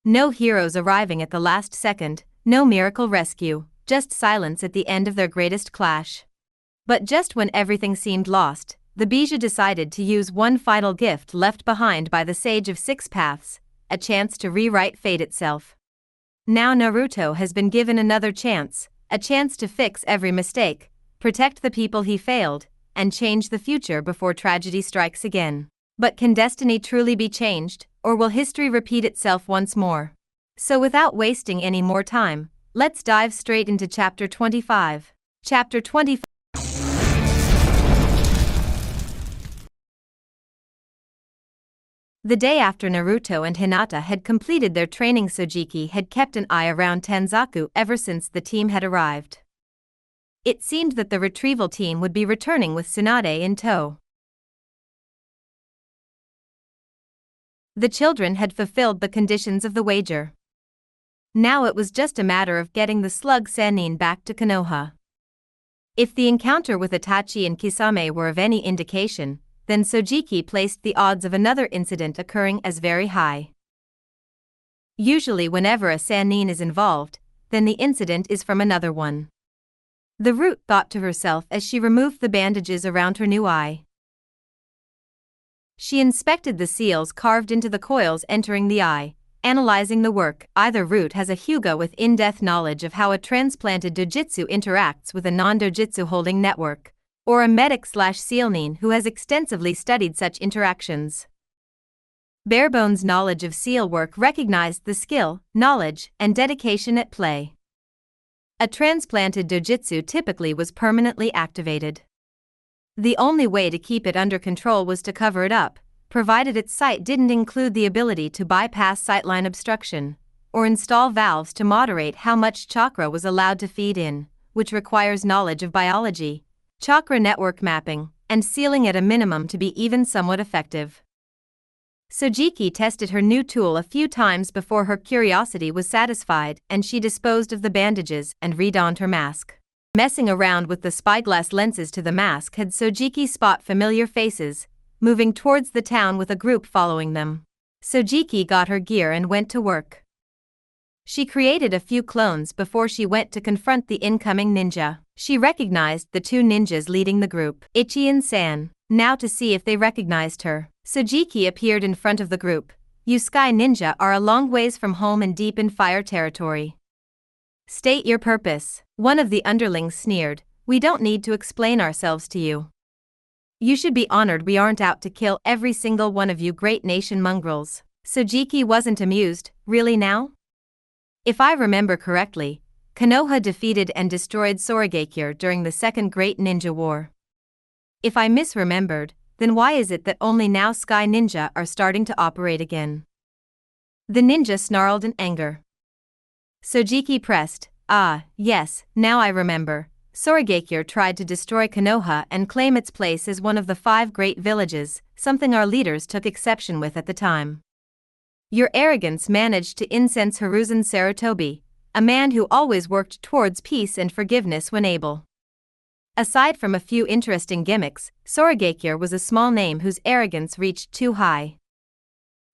No heroes arriving at the last second, no miracle rescue, just silence at the end of their greatest clash. But just when everything seemed lost, the Bijuu decided to use one final gift left behind by the Sage of Six Paths, a chance to rewrite fate itself. Now Naruto has been given another chance, a chance to fix every mistake, protect the people he failed, and change the future before tragedy strikes again. But can destiny truly be changed, or will history repeat itself once more? So without wasting any more time, let's dive straight into Chapter 25. Chapter 25. The day after Naruto and Hinata had completed their training, Sojiki had kept an eye around Tanzaku ever since the team had arrived. It seemed that the retrieval team would be returning with Tsunade in tow. The children had fulfilled the conditions of the wager. Now it was just a matter of getting the slug Sannin back to Konoha. If the encounter with Itachi and Kisame were of any indication, then Sojiki placed the odds of another incident occurring as very high. Usually whenever a Sannin is involved, then the incident is from another one. The Root thought to herself as she removed the bandages around her new eye. She inspected the seals carved into the coils entering the eye, analyzing the work. Either Root has a Hyuga with in-depth knowledge of how a transplanted dojutsu interacts with a non-dojutsu holding network, or a medic/sealnin who has extensively studied such interactions. Barebones' knowledge of seal work recognized the skill, knowledge, and dedication at play. A transplanted dojutsu typically was permanently activated. The only way to keep it under control was to cover it up, provided its site didn't include the ability to bypass sightline obstruction, or install valves to moderate how much chakra was allowed to feed in, which requires knowledge of biology, chakra network mapping, and sealing at a minimum to be even somewhat effective. Sojiki tested her new tool a few times before her curiosity was satisfied and she disposed of the bandages and redonned her mask. Messing around with the spyglass lenses to the mask had Sojiki spot familiar faces, moving towards the town with a group following them. Sojiki got her gear and went to work. She created a few clones before she went to confront the incoming ninja. She recognized the two ninjas leading the group, Ichi and San. Now to see if they recognized her. Sojiki appeared in front of the group. You Sky Ninja are a long ways from home and deep in fire territory. State your purpose. One of the underlings sneered. We don't need to explain ourselves to you. You should be honored we aren't out to kill every single one of you great nation mongrels. Sojiki wasn't amused. Really now? If I remember correctly, Konoha defeated and destroyed Sorigakure during the Second Great Ninja War. If I misremembered, then why is it that only now Sky Ninja are starting to operate again? The ninja snarled in anger. Sojiki pressed. Ah, yes, now I remember. Sorigakure tried to destroy Konoha and claim its place as one of the 5 great villages, something our leaders took exception with at the time. Your arrogance managed to incense Hiruzen Sarutobi, a man who always worked towards peace and forgiveness when able. Aside from a few interesting gimmicks, Sorigakure was a small name whose arrogance reached too high.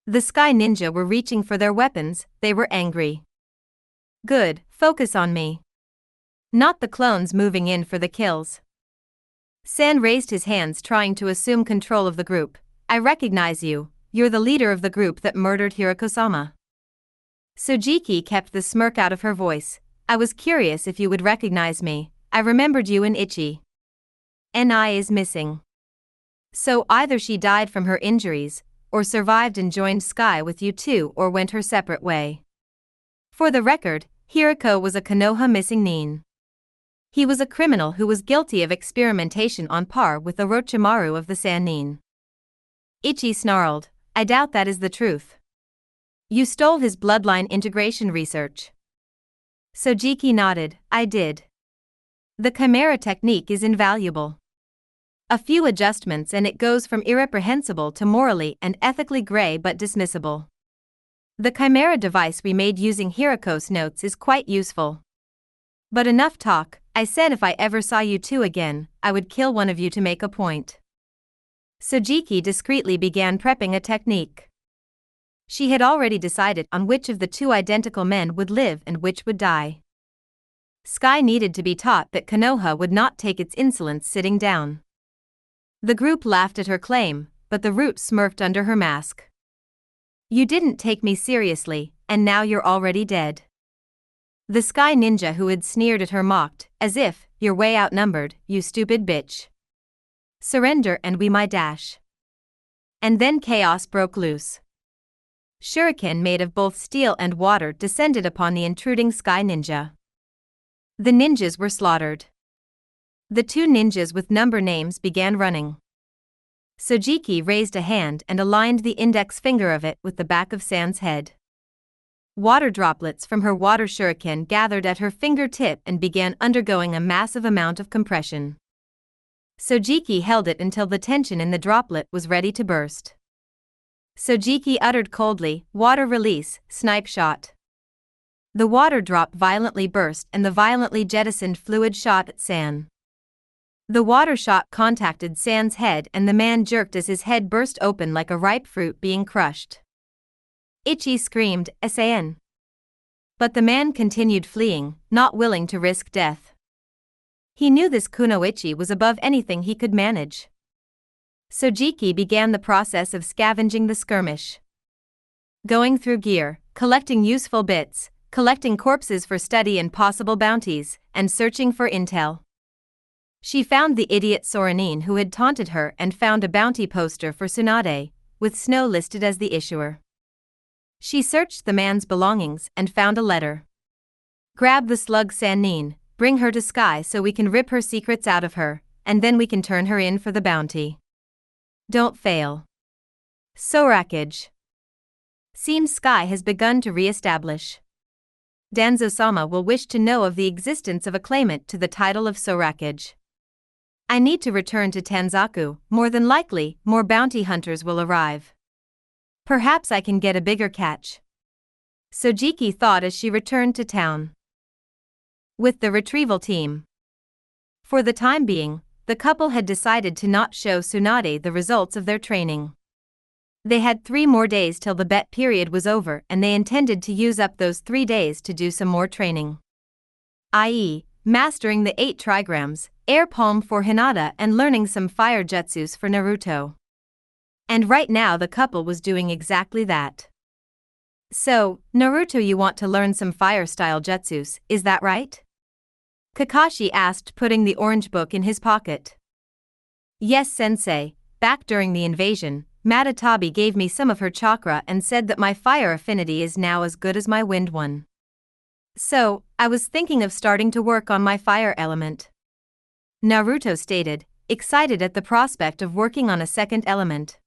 The Sky Ninja were reaching for their weapons, they were angry. Good, focus on me. Not the clones moving in for the kills. San raised his hands trying to assume control of the group. I recognize you, you're the leader of the group that murdered Hirako-sama. Sojiki kept the smirk out of her voice. I was curious if you would recognize me. I remembered you in Ichi. An eye is missing. So either she died from her injuries, or survived and joined Sky with you two, or went her separate way. For the record, Hirako was a Konoha missing nin. He was a criminal who was guilty of experimentation on par with the Orochimaru of the Sannin. Ichi snarled, I doubt that is the truth. You stole his bloodline integration research. Sojiki nodded, I did. The Chimera technique is invaluable. A few adjustments and it goes from irreprehensible to morally and ethically gray but dismissible. The Chimera device we made using Hirako's notes is quite useful. But enough talk, I said if I ever saw you two again, I would kill one of you to make a point. Sojiki discreetly began prepping a technique. She had already decided on which of the two identical men would live and which would die. Sky needed to be taught that Konoha would not take its insolence sitting down. The group laughed at her claim, but the Root smirked under her mask. You didn't take me seriously, and now you're already dead. The Sky Ninja who had sneered at her mocked, as if, you're way outnumbered, you stupid bitch. Surrender and we might dash. And then chaos broke loose. Shuriken made of both steel and water descended upon the intruding Sky Ninja. The ninjas were slaughtered. The two ninjas with number names began running. Sojiki raised a hand and aligned the index finger of it with the back of San's head. Water droplets from her water shuriken gathered at her fingertip and began undergoing a massive amount of compression. Sojiki held it until the tension in the droplet was ready to burst. Sojiki uttered coldly, water release, snipe shot. The water drop violently burst and the violently jettisoned fluid shot at San. The water shot contacted San's head and the man jerked as his head burst open like a ripe fruit being crushed. Ichi screamed, "San!" But the man continued fleeing, not willing to risk death. He knew this Kunoichi was above anything he could manage. Sojiki began the process of scavenging the skirmish. Going through gear, collecting useful bits, collecting corpses for study and possible bounties, and searching for intel. She found the idiot Soranin who had taunted her and found a bounty poster for Tsunade, with Snow listed as the issuer. She searched the man's belongings and found a letter. Grab the slug Sanin, bring her to Sky so we can rip her secrets out of her, and then we can turn her in for the bounty. Don't fail. Sorakage. Seems Sky has begun to re-establish. Danzo-sama will wish to know of the existence of a claimant to the title of Sorakage. I need to return to Tanzaku, more than likely, more bounty hunters will arrive. Perhaps I can get a bigger catch. Sojiki thought as she returned to town. With the retrieval team. For the time being, the couple had decided to not show Tsunade the results of their training. They had 3 more days till the bet period was over and they intended to use up those 3 days to do some more training. I.e., mastering the 8 trigrams, air palm for Hinata and learning some fire jutsus for Naruto. And right now the couple was doing exactly that. So, Naruto, you want to learn some fire-style jutsus, is that right? Kakashi asked, putting the orange book in his pocket. Yes, sensei, back during the invasion, Matatabi gave me some of her chakra and said that my fire affinity is now as good as my wind one. So, I was thinking of starting to work on my fire element. Naruto stated, excited at the prospect of working on a second element.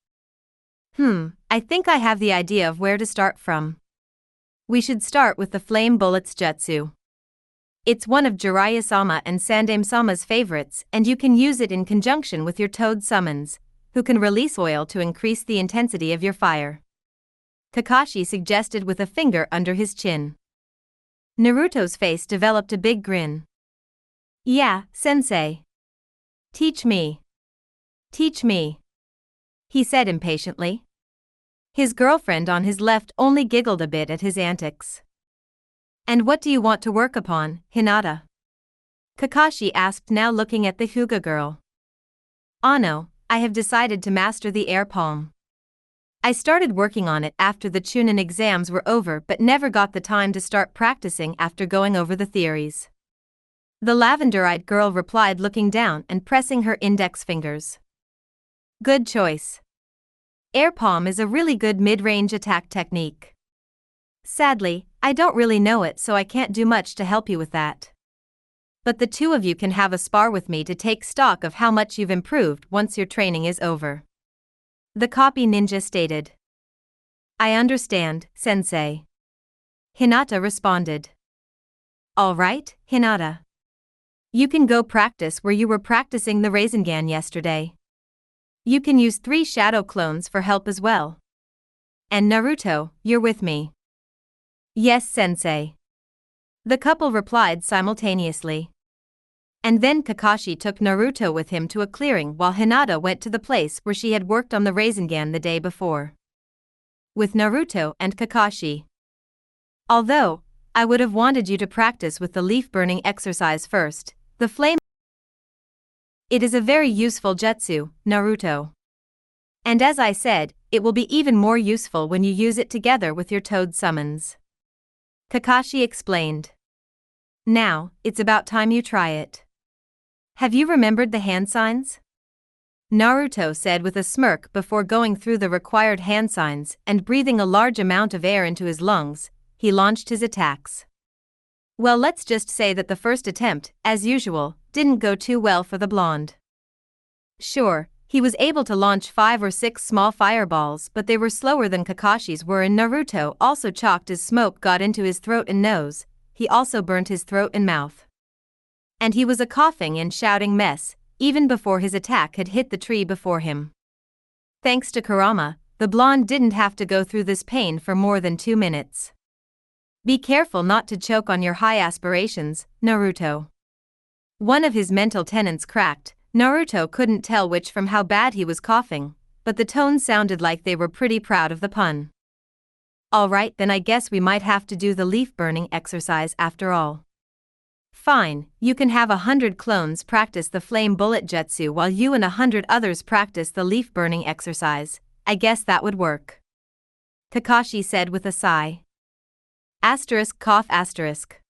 I think I have the idea of where to start from. We should start with the Flame Bullets Jutsu. It's one of Jiraiya-sama and Sandaime-sama's favorites and you can use it in conjunction with your Toad summons, who can release oil to increase the intensity of your fire. Kakashi suggested with a finger under his chin. Naruto's face developed a big grin. Yeah, sensei. Teach me. Teach me. He said impatiently. His girlfriend on his left only giggled a bit at his antics. And what do you want to work upon, Hinata? Kakashi asked, now looking at the Hyuga girl. Ano, I have decided to master the air palm. I started working on it after the Chunin exams were over but never got the time to start practicing after going over the theories. The lavender-eyed girl replied, looking down and pressing her index fingers. Good choice. Air palm is a really good mid-range attack technique. Sadly, I don't really know it, so I can't do much to help you with that. But the two of you can have a spar with me to take stock of how much you've improved once your training is over. The copy ninja stated. I understand, sensei. Hinata responded. All right, Hinata. You can go practice where you were practicing the Rasengan yesterday. You can use 3 shadow clones for help as well. And Naruto, you're with me. Yes, sensei. The couple replied simultaneously. And then Kakashi took Naruto with him to a clearing while Hinata went to the place where she had worked on the Rasengan the day before. with Naruto and Kakashi. Although, I would have wanted you to practice with the leaf burning exercise first, the flame. It is a very useful jutsu, Naruto. And as I said, it will be even more useful when you use it together with your toad summons. Kakashi explained. Now, it's about time you try it. Have you remembered the hand signs? Naruto said with a smirk before going through the required hand signs and breathing a large amount of air into his lungs. He launched his attacks. Well, let's just say that the first attempt, as usual, didn't go too well for the blonde. Sure, he was able to launch 5 or 6 small fireballs, but they were slower than Kakashi's were, and Naruto also chalked as smoke got into his throat and nose. He also burnt his throat and mouth. And he was a coughing and shouting mess, even before his attack had hit the tree before him. Thanks to Kurama, the blonde didn't have to go through this pain for more than 2 minutes. Be careful not to choke on your high aspirations, Naruto. One of his mental tenants cracked. Naruto couldn't tell which from how bad he was coughing, but the tones sounded like they were pretty proud of the pun. Alright, then I guess we might have to do the leaf burning exercise after all. Fine, you can have 100 clones practice the flame bullet jutsu while you and 100 others practice the leaf burning exercise. I guess that would work. Kakashi said with a sigh. Asterisk cough asterisk.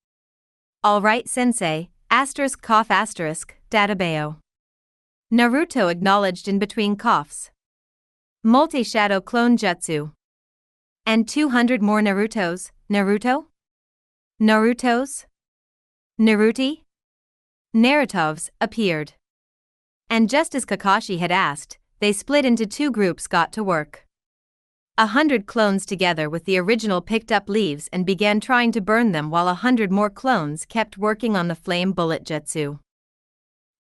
Alright sensei, asterisk cough asterisk, databao. Naruto acknowledged in between coughs. Multi-shadow clone jutsu. And 200 more Narutos, Naruto? Narutos? Naruti? Narutovs appeared. And just as Kakashi had asked, they split into 2 groups, got to work. 100 clones together with the original picked up leaves and began trying to burn them, while 100 more clones kept working on the flame bullet jutsu.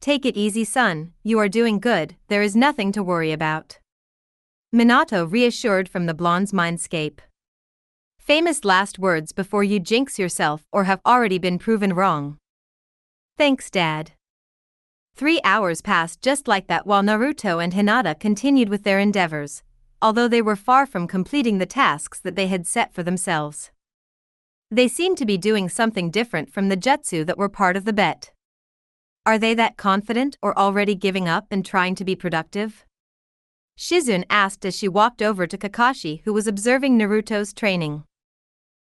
Take it easy, son, you are doing good, there is nothing to worry about. Minato reassured from the blonde's mindscape. Famous last words before you jinx yourself or have already been proven wrong. Thanks, Dad. 3 hours passed just like that while Naruto and Hinata continued with their endeavors, although they were far from completing the tasks that they had set for themselves. They seemed to be doing something different from the jutsu that were part of the bet. Are they that confident or already giving up and trying to be productive? Shizune asked as she walked over to Kakashi, who was observing Naruto's training.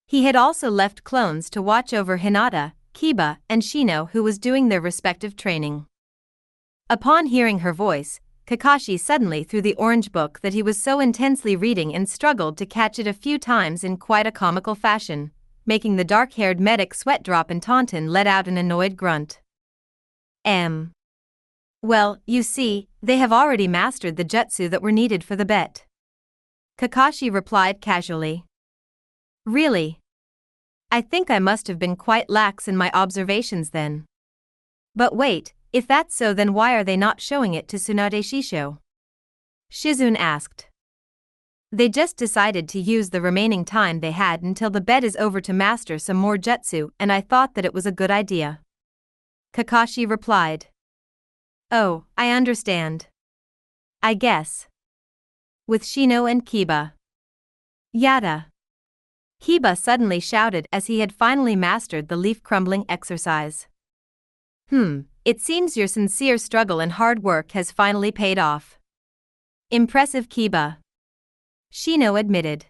He had also left clones to watch over Hinata, Kiba, and Shino, who was doing their respective training. Upon hearing her voice, Kakashi suddenly threw the orange book that he was so intensely reading and struggled to catch it a few times in quite a comical fashion, making the dark-haired medic sweat drop, and Taunton let out an annoyed grunt. Well, you see, they have already mastered the jutsu that were needed for the bet. Kakashi replied casually. Really? I think I must have been quite lax in my observations then. But wait, if that's so, then why are they not showing it to Tsunade Shisho? Shizune asked. They just decided to use the remaining time they had until the bet is over to master some more jutsu, and I thought that it was a good idea. Kakashi replied. Oh, I understand. I guess. With Shino and Kiba. Yada. Kiba suddenly shouted as he had finally mastered the leaf crumbling exercise. It seems your sincere struggle and hard work has finally paid off. Impressive, Kiba. Shino admitted.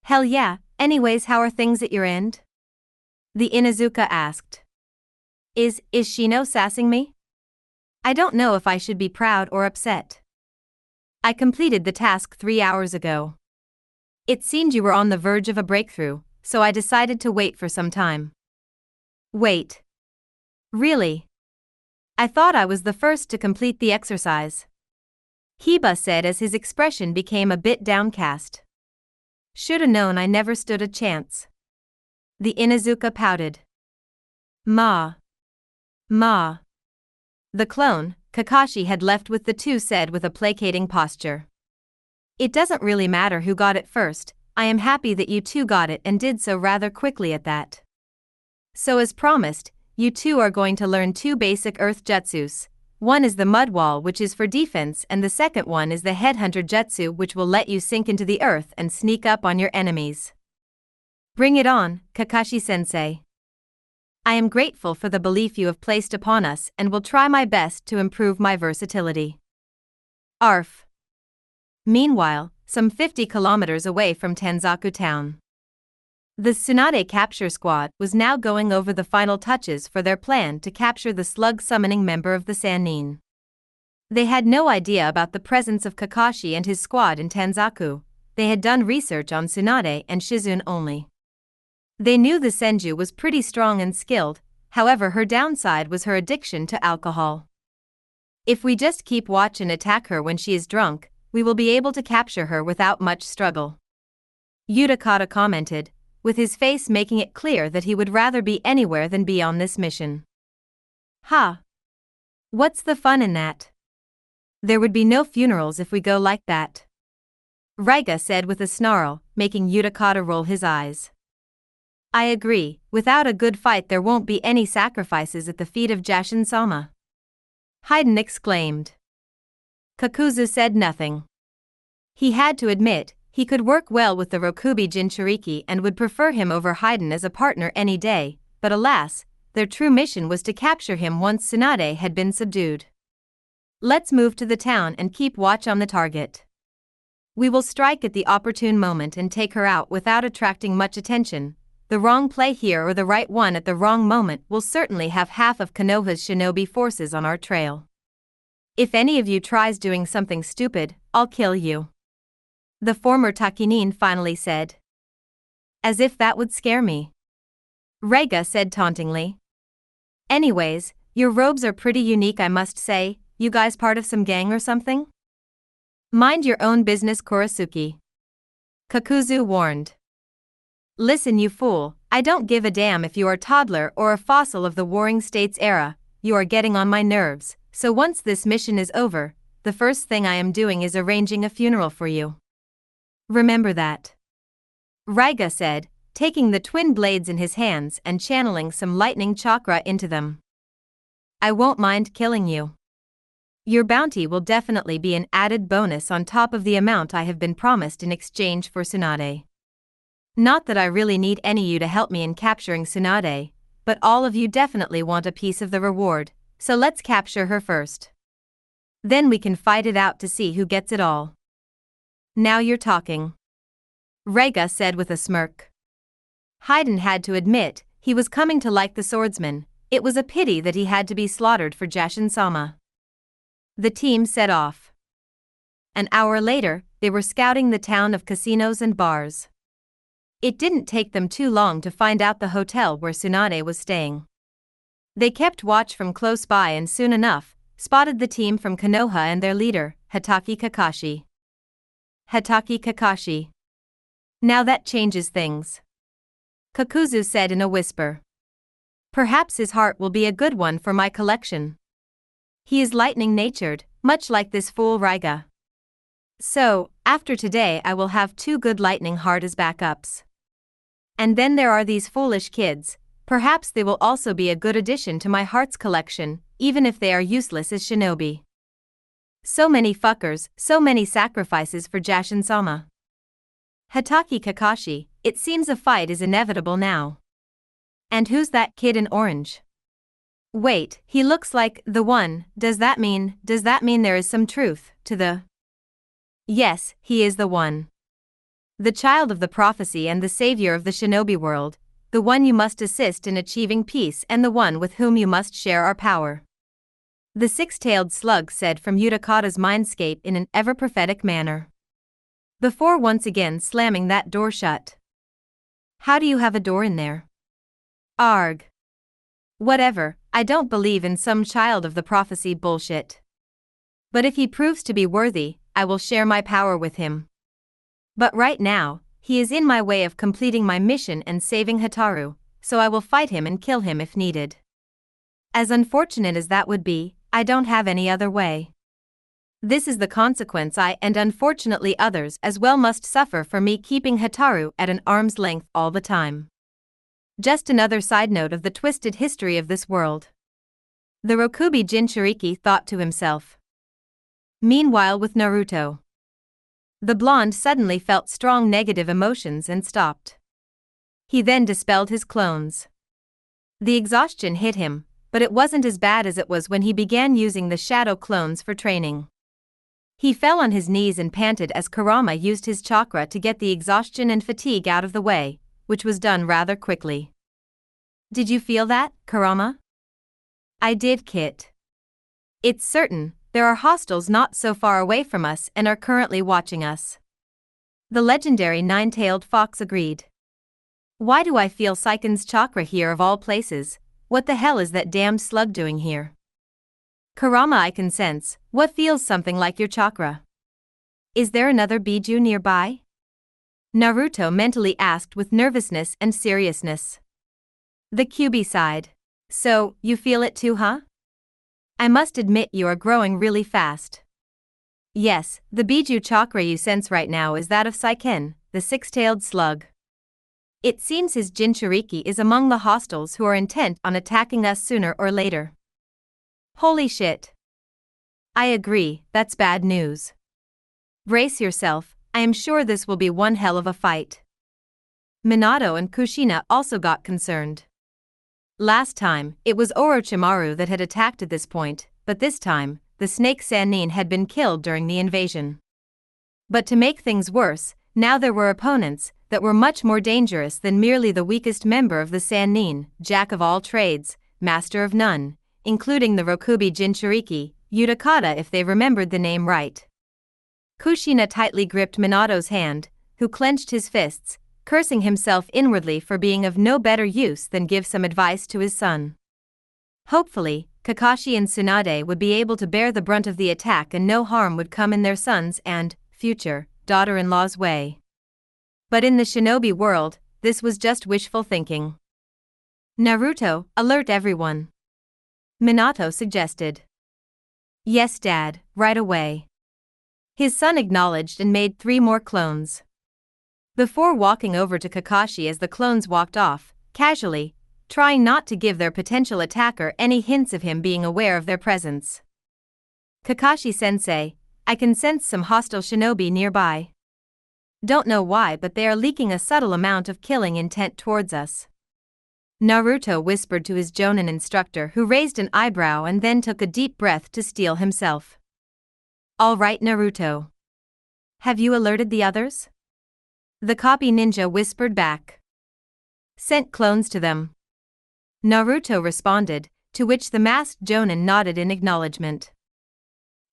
Hell yeah, anyways, how are things at your end? The Inuzuka asked. Is Shino sassing me? I don't know if I should be proud or upset. I completed the task 3 hours ago. It seemed you were on the verge of a breakthrough, so I decided to wait for some time. Wait. Really? I thought I was the first to complete the exercise. Kiba said as his expression became a bit downcast. Shoulda known I never stood a chance. The Inuzuka pouted. Ma. The clone, Kakashi had left with the 2, said with a placating posture. It doesn't really matter who got it first, I am happy that you 2 got it and did so rather quickly at that. So as promised, you 2 are going to learn 2 basic earth jutsus, One is the mud wall, which is for defense, and the second one is the headhunter jutsu, which will let you sink into the earth and sneak up on your enemies. Bring it on, Kakashi-sensei. I am grateful for the belief you have placed upon us and will try my best to improve my versatility. Arf. Meanwhile, some 50 kilometers away from Tanzaku town, the Tsunade capture squad was now going over the final touches for their plan to capture the slug-summoning member of the Sannin. They had no idea about the presence of Kakashi and his squad in Tanzaku. They had done research on Tsunade and Shizune only. They knew the Senju was pretty strong and skilled, however her downside was her addiction to alcohol. If we just keep watch and attack her when she is drunk, we will be able to capture her without much struggle. Utakata commented, with his face making it clear that he would rather be anywhere than be on this mission. Ha! What's the fun in that? There would be no funerals if we go like that. Raiga said with a snarl, making Utakata roll his eyes. I agree, without a good fight there won't be any sacrifices at the feet of Jashin-sama. Haiden exclaimed. Kakuzu said nothing. He had to admit, he could work well with the Rokubi Jinchuriki and would prefer him over Haiden as a partner any day, but alas, their true mission was to capture him once Tsunade had been subdued. Let's move to the town and keep watch on the target. We will strike at the opportune moment and take her out without attracting much attention. The wrong play here or the right one at the wrong moment will certainly have half of Konoha's shinobi forces on our trail. If any of you tries doing something stupid, I'll kill you. The former Takinin finally said. As if that would scare me. Raiga said tauntingly. Anyways, your robes are pretty unique, I must say. You guys part of some gang or something? Mind your own business, Kurasuki. Kakuzu warned. Listen, you fool, I don't give a damn if you are a toddler or a fossil of the Warring States era, you are getting on my nerves, so once this mission is over, the first thing I am doing is arranging a funeral for you. Remember that. Raiga said, taking the twin blades in his hands and channeling some lightning chakra into them. I won't mind killing you. Your bounty will definitely be an added bonus on top of the amount I have been promised in exchange for Tsunade. Not that I really need any of you to help me in capturing Tsunade, but all of you definitely want a piece of the reward, so let's capture her first. Then we can fight it out to see who gets it all. Now you're talking. Raiga said with a smirk. Haiden had to admit, he was coming to like the swordsman. It was a pity that he had to be slaughtered for Jashin-sama. The team set off. An hour later, they were scouting the town of casinos and bars. It didn't take them too long to find out the hotel where Tsunade was staying. They kept watch from close by and soon enough, spotted the team from Konoha and their leader, Hatake Kakashi. Hatake Kakashi. Now that changes things. Kakuzu said in a whisper. Perhaps his heart will be a good one for my collection. He is lightning-natured, much like this fool Raiga. So, after today I will have 2 good lightning heart as backups. And then there are these foolish kids, perhaps they will also be a good addition to my hearts collection, even if they are useless as shinobi. So many fuckers, so many sacrifices for Jashin-sama. Hatake Kakashi, it seems a fight is inevitable now. And who's that kid in orange? Wait, he looks like the one. Does that mean there is some truth to the... Yes, he is the one. The child of the prophecy and the savior of the shinobi world, the one you must assist in achieving peace and the one with whom you must share our power. The six-tailed slug said from Utakata's mindscape in an ever-prophetic manner. Before once again slamming that door shut. How do you have a door in there? Arg. Whatever, I don't believe in some child of the prophecy bullshit. But if he proves to be worthy, I will share my power with him. But right now, he is in my way of completing my mission and saving Hataru, so I will fight him and kill him if needed. As unfortunate as that would be, I don't have any other way. This is the consequence I and unfortunately others as well must suffer for me keeping Hataru at an arm's length all the time. Just another side note of the twisted history of this world. The Rokubi Jinchuriki thought to himself. Meanwhile with Naruto. The blonde suddenly felt strong negative emotions and stopped. He then dispelled his clones. The exhaustion hit him, but it wasn't as bad as it was when he began using the shadow clones for training. He fell on his knees and panted as Kurama used his chakra to get the exhaustion and fatigue out of the way, which was done rather quickly. Did you feel that, Kurama? I did, Kit. It's certain, there are hostiles not so far away from us and are currently watching us. The legendary nine-tailed fox agreed. Why do I feel Saiken's chakra here of all places? What the hell is that damned slug doing here? Kurama, I can sense what feels something like your chakra. Is there another Bijuu nearby? Naruto mentally asked with nervousness and seriousness. The QB sighed. So, you feel it too, huh? I must admit you are growing really fast. Yes, the Bijuu chakra you sense right now is that of Saiken, the six-tailed slug. It seems his Jinchuriki is among the hostiles who are intent on attacking us sooner or later. Holy shit. I agree, that's bad news. Brace yourself, I am sure this will be one hell of a fight. Minato and Kushina also got concerned. Last time, it was Orochimaru that had attacked at this point, but this time, the snake Sannin had been killed during the invasion. But to make things worse, now there were opponents that were much more dangerous than merely the weakest member of the Sannin, jack of all trades, master of none, including the Rokubi Jinchuriki, Utakata if they remembered the name right. Kushina tightly gripped Minato's hand, who clenched his fists, cursing himself inwardly for being of no better use than give some advice to his son. Hopefully, Kakashi and Tsunade would be able to bear the brunt of the attack and no harm would come in their son's and future daughter-in-law's way. But in the shinobi world, this was just wishful thinking. Naruto, alert everyone. Minato suggested. Yes, Dad, right away. His son acknowledged and made 3 more clones. Before walking over to Kakashi as the clones walked off, casually, trying not to give their potential attacker any hints of him being aware of their presence. Kakashi-sensei, I can sense some hostile shinobi nearby. Don't know why, but they are leaking a subtle amount of killing intent towards us. Naruto whispered to his Jonin instructor, who raised an eyebrow and then took a deep breath to steel himself. All right, Naruto. Have you alerted the others? The copy ninja whispered back. Sent clones to them. Naruto responded, to which the masked Jonin nodded in acknowledgement.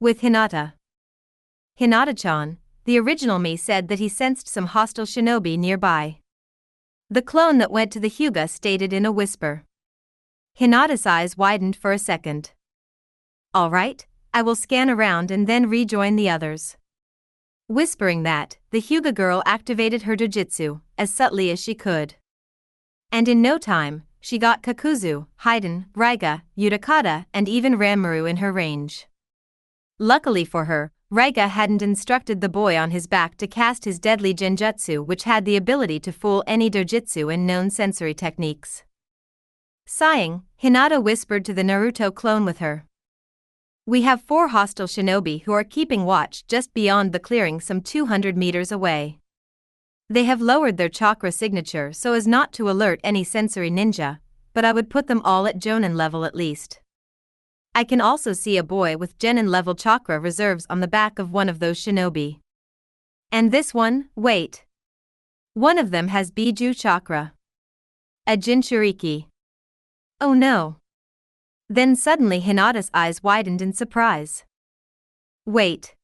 With Hinata. Hinata-chan, the original me said that he sensed some hostile shinobi nearby. The clone that went to the Hyuga stated in a whisper. Hinata's eyes widened for a second. All right, I will scan around and then rejoin the others. Whispering that, the Hyuga girl activated her dojutsu, as subtly as she could. And in no time, she got Kakuzu, Haiden, Raiga, Utakata and even Ranmaru in her range. Luckily for her, Raiga hadn't instructed the boy on his back to cast his deadly genjutsu, which had the ability to fool any dojutsu and known sensory techniques. Sighing, Hinata whispered to the Naruto clone with her. We have 4 hostile shinobi who are keeping watch just beyond the clearing some 200 meters away. They have lowered their chakra signature so as not to alert any sensory ninja, but I would put them all at Jonin level at least. I can also see a boy with Genin level chakra reserves on the back of one of those shinobi. And this one, wait. One of them has Bijuu chakra. A Jinchuriki. Oh no. Then suddenly Hinata's eyes widened in surprise. Wait.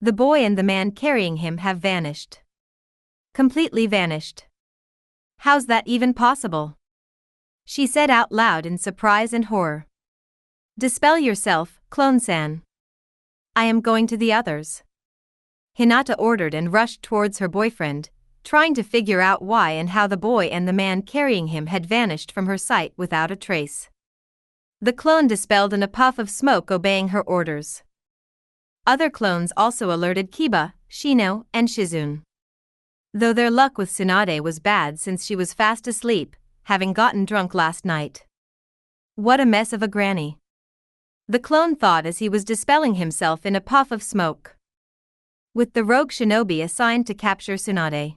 The boy and the man carrying him have vanished. Completely vanished. How's that even possible? She said out loud in surprise and horror. Dispel yourself, Clone-san. I am going to the others. Hinata ordered and rushed towards her boyfriend, trying to figure out why and how the boy and the man carrying him had vanished from her sight without a trace. The clone dispelled in a puff of smoke, obeying her orders. Other clones also alerted Kiba, Shino, and Shizune. Though their luck with Tsunade was bad since she was fast asleep, having gotten drunk last night. What a mess of a granny. the clone thought as he was dispelling himself in a puff of smoke. With the rogue shinobi assigned to capture Tsunade.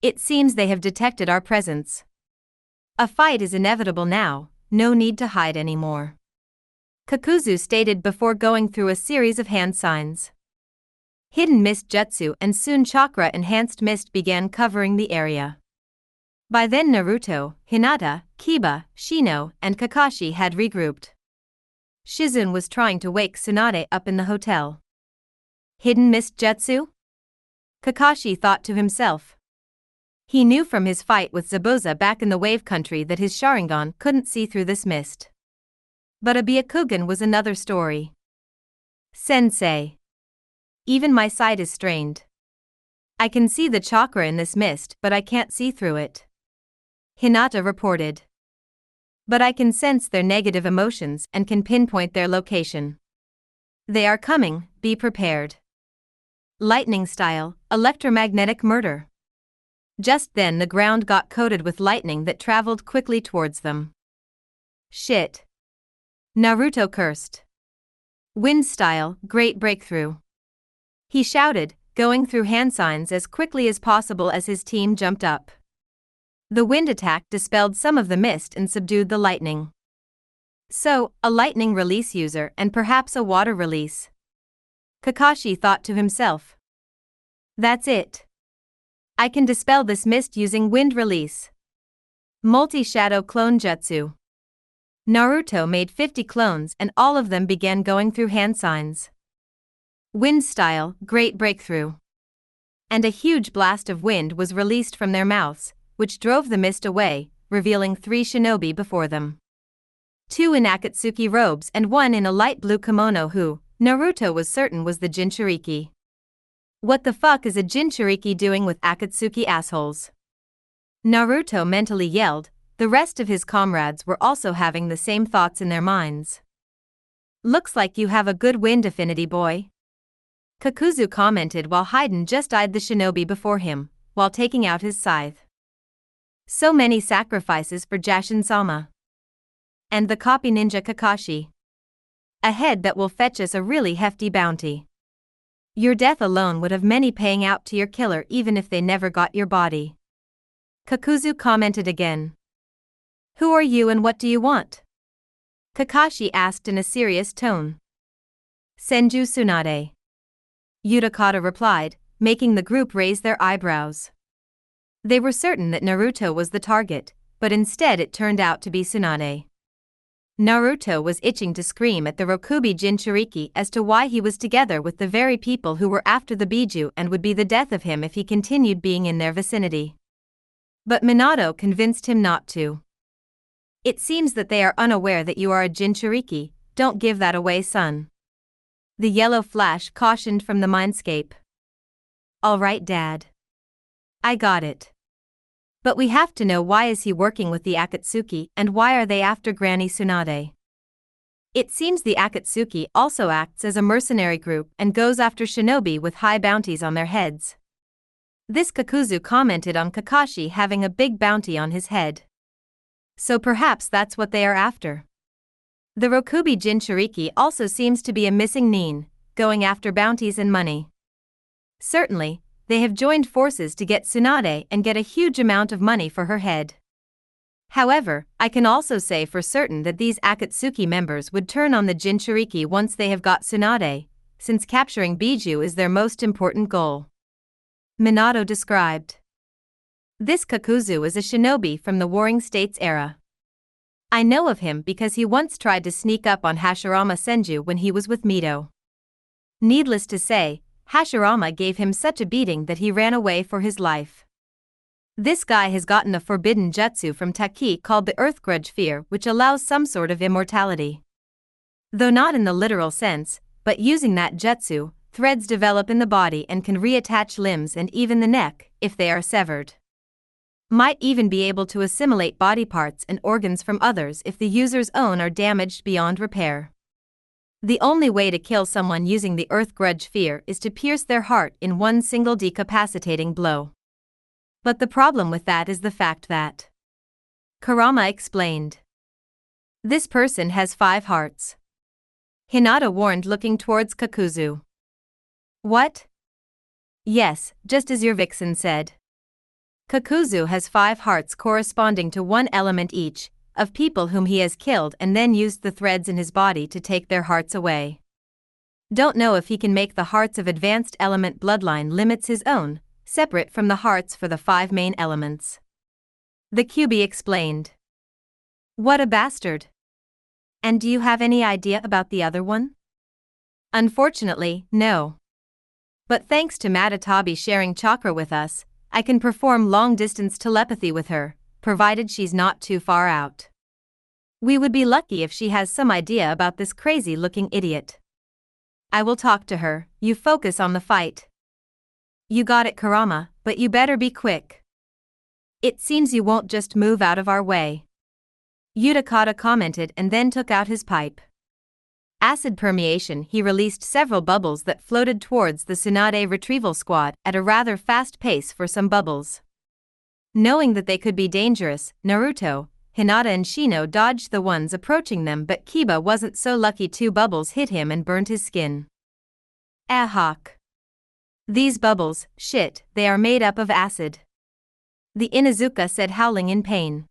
It seems they have detected our presence. A fight is inevitable now, no need to hide anymore. Kakuzu stated before going through a series of hand signs. Hidden mist jutsu and soon chakra-enhanced mist began covering the area. By then Naruto, Hinata, Kiba, Shino, and Kakashi had regrouped. Shizune was trying to wake Tsunade up in the hotel. Hidden mist jutsu? Kakashi thought to himself. He knew from his fight with Zabuza back in the Wave Country that his Sharingan couldn't see through this mist. But a Byakugan was another story. Sensei. Even my sight is strained. I can see the chakra in this mist, but I can't see through it. Hinata reported. But I can sense their negative emotions and can pinpoint their location. They are coming, be prepared. Lightning style, electromagnetic murder. Just then the ground got coated with lightning that traveled quickly towards them. Shit. Naruto cursed. Wind style, great breakthrough. He shouted, going through hand signs as quickly as possible as his team jumped up. The wind attack dispelled some of the mist and subdued the lightning. So, a lightning release user and perhaps a water release. Kakashi thought to himself. That's it. I can dispel this mist using wind release. Multi-shadow clone jutsu. Naruto made 50 clones and all of them began going through hand signs. Wind style, great breakthrough. And a huge blast of wind was released from their mouths, which drove the mist away, revealing 3 shinobi before them. 2 in Akatsuki robes and 1 in a light blue kimono who, Naruto was certain was the Jinchuriki. What the fuck is a Jinchuriki doing with Akatsuki assholes? Naruto mentally yelled. The rest of his comrades were also having the same thoughts in their minds. Looks like you have a good wind affinity, boy. Kakuzu commented while Haiden just eyed the shinobi before him, while taking out his scythe. So many sacrifices for Jashin-sama. And the copy ninja Kakashi. A head that will fetch us a really hefty bounty. Your death alone would have many paying out to your killer even if they never got your body. Kakuzu commented again. Who are you and what do you want? Kakashi asked in a serious tone. Senju Tsunade. Utakata replied, making the group raise their eyebrows. They were certain that Naruto was the target, but instead it turned out to be Tsunade. Naruto was itching to scream at the Rokubi Jinchuriki as to why he was together with the very people who were after the Bijuu and would be the death of him if he continued being in their vicinity. But Minato convinced him not to. It seems that they are unaware that you are a Jinchuriki, don't give that away, son. The yellow flash cautioned from the mindscape. All right, Dad. I got it. But we have to know why is he working with the Akatsuki and why are they after Granny Tsunade? It seems the Akatsuki also acts as a mercenary group and goes after shinobi with high bounties on their heads. This Kakuzu commented on Kakashi having a big bounty on his head. So perhaps that's what they are after. The Rokubi Jinchuriki also seems to be a missing nin, going after bounties and money. Certainly, they have joined forces to get Tsunade and get a huge amount of money for her head. However, I can also say for certain that these Akatsuki members would turn on the Jinchuriki once they have got Tsunade, since capturing Bijuu is their most important goal. Minato described. This Kakuzu is a shinobi from the Warring States era. I know of him because he once tried to sneak up on Hashirama Senju when he was with Mito. Needless to say, Hashirama gave him such a beating that he ran away for his life. This guy has gotten a forbidden jutsu from Taki called the Earth Grudge Fear, which allows some sort of immortality. Though not in the literal sense, but using that jutsu, threads develop in the body and can reattach limbs and even the neck, if they are severed. Might even be able to assimilate body parts and organs from others if the user's own are damaged beyond repair. The only way to kill someone using the Earth Grudge Fear is to pierce their heart in one single decapacitating blow. But the problem with that is the fact that Kurama explained. This person has 5 hearts. Hinata warned, looking towards Kakuzu. What? Yes, just as your vixen said. Kakuzu has 5 hearts corresponding to 1 element each, of people whom he has killed and then used the threads in his body to take their hearts away. Don't know if he can make the hearts of advanced element bloodline limits his own, separate from the hearts for the 5 main elements. The QB explained. What a bastard. And do you have any idea about the other one? Unfortunately, no. But thanks to Matatabi sharing chakra with us, I can perform long-distance telepathy with her, provided she's not too far out. We would be lucky if she has some idea about this crazy-looking idiot. I will talk to her, you focus on the fight. You got it, Kurama, but you better be quick. It seems you won't just move out of our way. Utakata commented and then took out his pipe. Acid permeation, he released several bubbles that floated towards the Tsunade retrieval squad at a rather fast pace for some bubbles. Knowing that they could be dangerous, Naruto, Hinata and Shino dodged the ones approaching them, but Kiba wasn't so lucky. 2 bubbles hit him and burned his skin. Ahawk. These bubbles, shit, they are made up of acid. The Inuzuka said, howling in pain.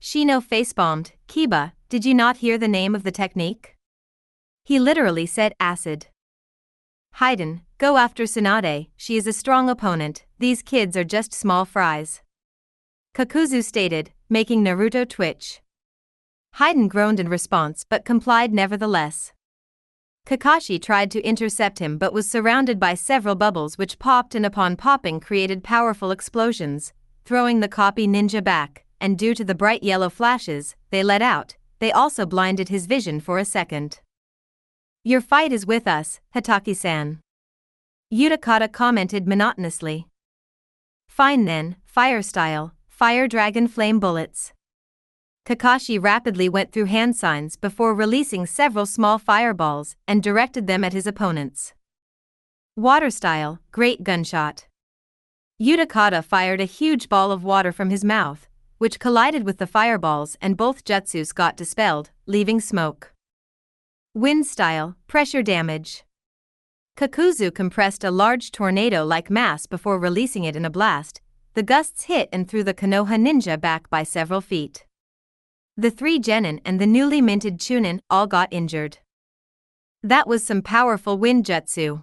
Shino facepalmed. Kiba, did you not hear the name of the technique? He literally said acid. Haiden, go after Tsunade, she is a strong opponent, these kids are just small fries. Kakuzu stated, making Naruto twitch. Haiden groaned in response but complied nevertheless. Kakashi tried to intercept him but was surrounded by several bubbles which popped and upon popping created powerful explosions, throwing the copy ninja back, and due to the bright yellow flashes they let out, they also blinded his vision for a second. Your fight is with us, Hataki-san. Utakata commented monotonously. Fine then, fire style, fire dragon flame bullets. Kakashi rapidly went through hand signs before releasing several small fireballs and directed them at his opponents. Water style, great gunshot. Utakata fired a huge ball of water from his mouth, which collided with the fireballs and both jutsus got dispelled, leaving smoke. Wind style, pressure damage. Kakuzu compressed a large tornado-like mass before releasing it in a blast. The gusts hit and threw the Konoha ninja back by several feet. The 3 genin and the newly minted chunin all got injured. That was some powerful wind jutsu.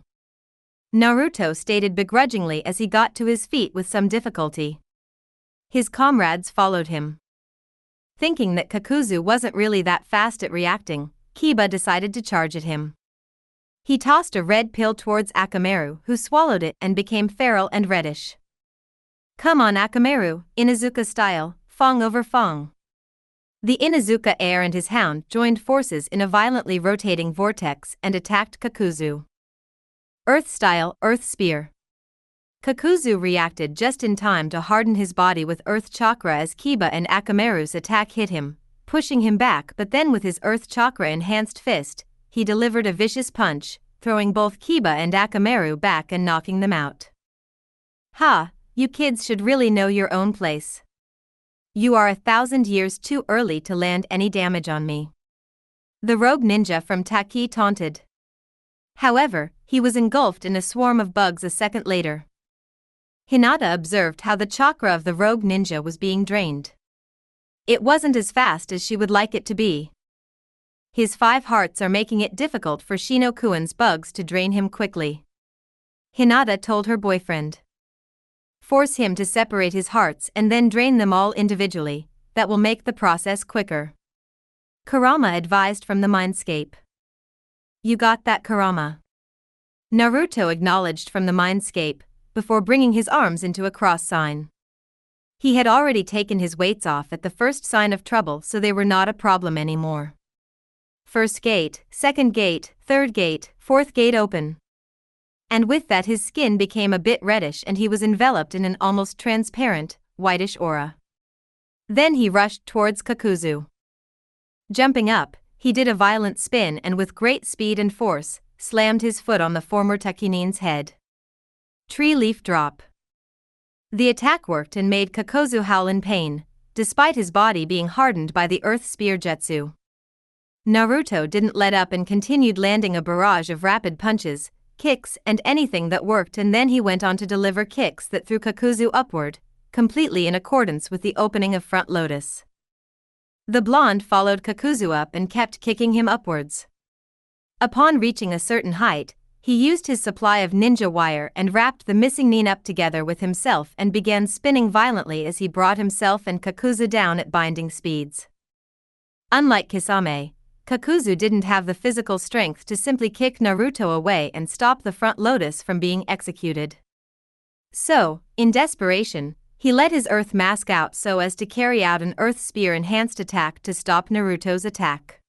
Naruto stated begrudgingly as he got to his feet with some difficulty. His comrades followed him. Thinking that Kakuzu wasn't really that fast at reacting, Kiba decided to charge at him. He tossed a red pill towards Akamaru, who swallowed it and became feral and reddish. Come on Akamaru, Inuzuka style, Fong over Fong. The Inuzuka heir and his hound joined forces in a violently rotating vortex and attacked Kakuzu. Earth style, Earth spear. Kakuzu reacted just in time to harden his body with Earth chakra as Kiba and Akamaru's attack hit him, pushing him back, but then with his Earth chakra enhanced fist, he delivered a vicious punch, throwing both Kiba and Akamaru back and knocking them out. Ha, you kids should really know your own place. You are 1,000 years too early to land any damage on me. The rogue ninja from Taki taunted. However, he was engulfed in a swarm of bugs a second later. Hinata observed how the chakra of the rogue ninja was being drained. It wasn't as fast as she would like it to be. His 5 hearts are making it difficult for Shino-kuen's bugs to drain him quickly. Hinata told her boyfriend. Force him to separate his hearts and then drain them all individually, that will make the process quicker. Kurama advised from the mindscape. You got that, Kurama? Naruto acknowledged from the mindscape, before bringing his arms into a cross sign. He had already taken his weights off at the first sign of trouble, so they were not a problem anymore. First gate, second gate, third gate, fourth gate open. And with that his skin became a bit reddish and he was enveloped in an almost transparent, whitish aura. Then he rushed towards Kakuzu. Jumping up, he did a violent spin and with great speed and force, slammed his foot on the former Takinin's head. Tree leaf drop. The attack worked and made Kakuzu howl in pain, despite his body being hardened by the earth spear jutsu. Naruto didn't let up and continued landing a barrage of rapid punches, kicks, and anything that worked, and then he went on to deliver kicks that threw Kakuzu upward, completely in accordance with the opening of Front Lotus. The blonde followed Kakuzu up and kept kicking him upwards. Upon reaching a certain height, he used his supply of ninja wire and wrapped the missing nin up together with himself and began spinning violently as he brought himself and Kakuzu down at binding speeds. Unlike Kisame, Kakuzu didn't have the physical strength to simply kick Naruto away and stop the Front Lotus from being executed. So, in desperation, he let his Earth Mask out so as to carry out an Earth Spear enhanced attack to stop Naruto's attack.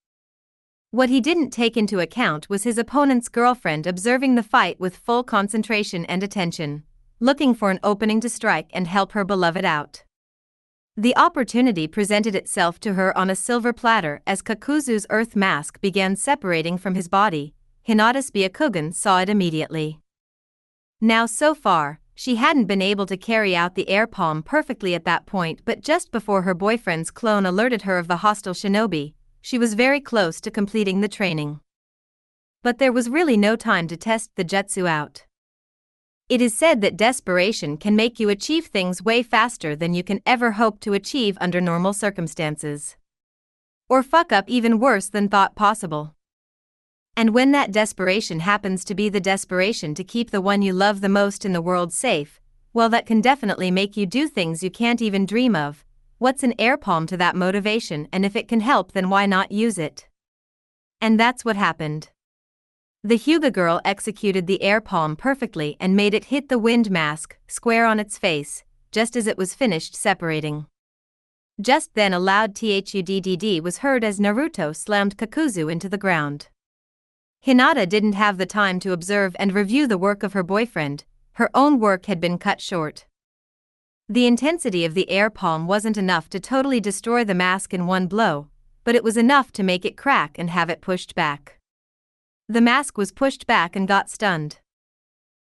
What he didn't take into account was his opponent's girlfriend observing the fight with full concentration and attention, looking for an opening to strike and help her beloved out. The opportunity presented itself to her on a silver platter as Kakuzu's Earth Mask began separating from his body. Hinata's Byakugan saw it immediately. Now so far, she hadn't been able to carry out the air palm perfectly at that point, but just before her boyfriend's clone alerted her of the hostile shinobi, she was very close to completing the training. But there was really no time to test the jutsu out. It is said that desperation can make you achieve things way faster than you can ever hope to achieve under normal circumstances. Or fuck up even worse than thought possible. And when that desperation happens to be the desperation to keep the one you love the most in the world safe, well, that can definitely make you do things you can't even dream of. What's an air palm to that motivation, and if it can help, then why not use it? And that's what happened. The Hyuga girl executed the air palm perfectly and made it hit the wind mask square on its face, just as it was finished separating. Just then a loud thudd was heard as Naruto slammed Kakuzu into the ground. Hinata didn't have the time to observe and review the work of her boyfriend. Her own work had been cut short. The intensity of the air palm wasn't enough to totally destroy the mask in one blow, but it was enough to make it crack and have it pushed back. The mask was pushed back and got stunned.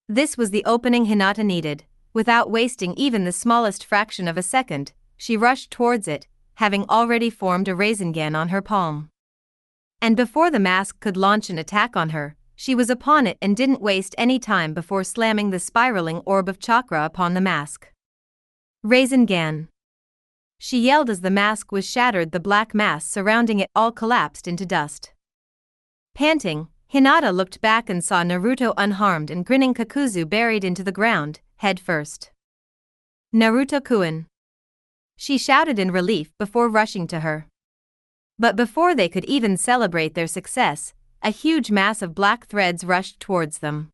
This was the opening Hinata needed. Without wasting even the smallest fraction of a second, she rushed towards it, having already formed a Rasengan on her palm. And before the mask could launch an attack on her, she was upon it and didn't waste any time before slamming the spiraling orb of chakra upon the mask. Rasengan! She yelled as the mask was shattered. The black mass surrounding it all collapsed into dust. Panting, Hinata looked back and saw Naruto unharmed and grinning Kakuzu buried into the ground, head first. Naruto-kun! She shouted in relief before rushing to her. But before they could even celebrate their success, a huge mass of black threads rushed towards them.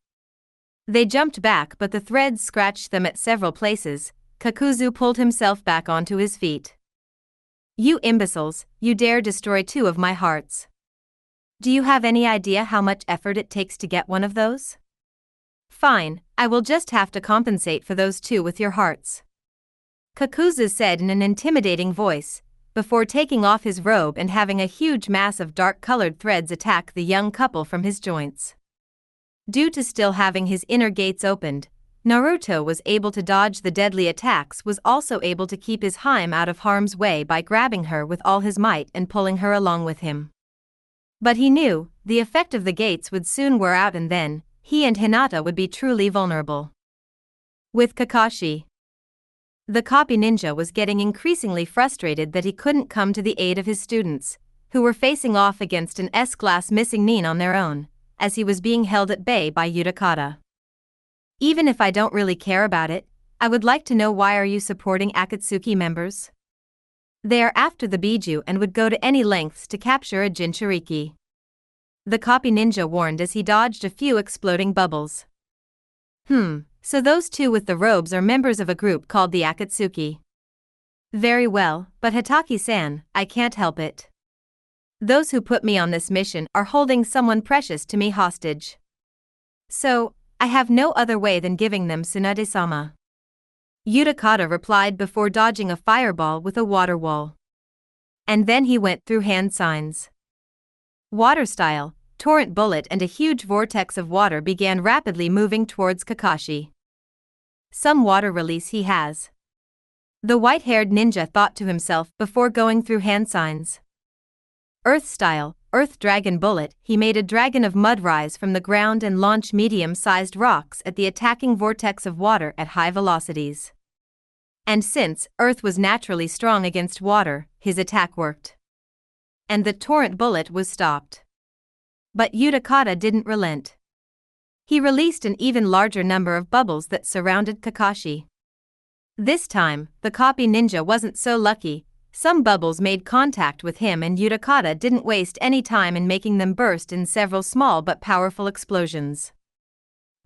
They jumped back, but the threads scratched them at several places. Kakuzu pulled himself back onto his feet. You imbeciles, you dare destroy two of my hearts. Do you have any idea how much effort it takes to get one of those? Fine, I will just have to compensate for those two with your hearts. Kakuzu said in an intimidating voice, before taking off his robe and having a huge mass of dark-colored threads attack the young couple from his joints. Due to still having his inner gates opened, Naruto was able to dodge the deadly attacks, was also able to keep his Hime out of harm's way by grabbing her with all his might and pulling her along with him. But he knew, the effect of the gates would soon wear out and then, he and Hinata would be truly vulnerable. With Kakashi, the copy ninja was getting increasingly frustrated that he couldn't come to the aid of his students, who were facing off against an S-class missing nin on their own, as he was being held at bay by Uchiha. Even if I don't really care about it, I would like to know, why are you supporting Akatsuki members? They are after the Bijuu and would go to any lengths to capture a Jinchuriki. The copy ninja warned as he dodged a few exploding bubbles. So those two with the robes are members of a group called the Akatsuki. Very well, but Hataki-san, I can't help it. Those who put me on this mission are holding someone precious to me hostage. So, I have no other way than giving them Tsunade-sama. Uchiha replied before dodging a fireball with a water wall. And then he went through hand signs. Water style, torrent bullet, and a huge vortex of water began rapidly moving towards Kakashi. Some water release he has. The white-haired ninja thought to himself before going through hand signs. Earth style, Earth Dragon Bullet, he made a dragon of mud rise from the ground and launch medium-sized rocks at the attacking vortex of water at high velocities. And since Earth was naturally strong against water, his attack worked. And the torrent bullet was stopped. But Uchiha didn't relent. He released an even larger number of bubbles that surrounded Kakashi. This time, the copy ninja wasn't so lucky. Some bubbles made contact with him and Uchiha didn't waste any time in making them burst in several small but powerful explosions.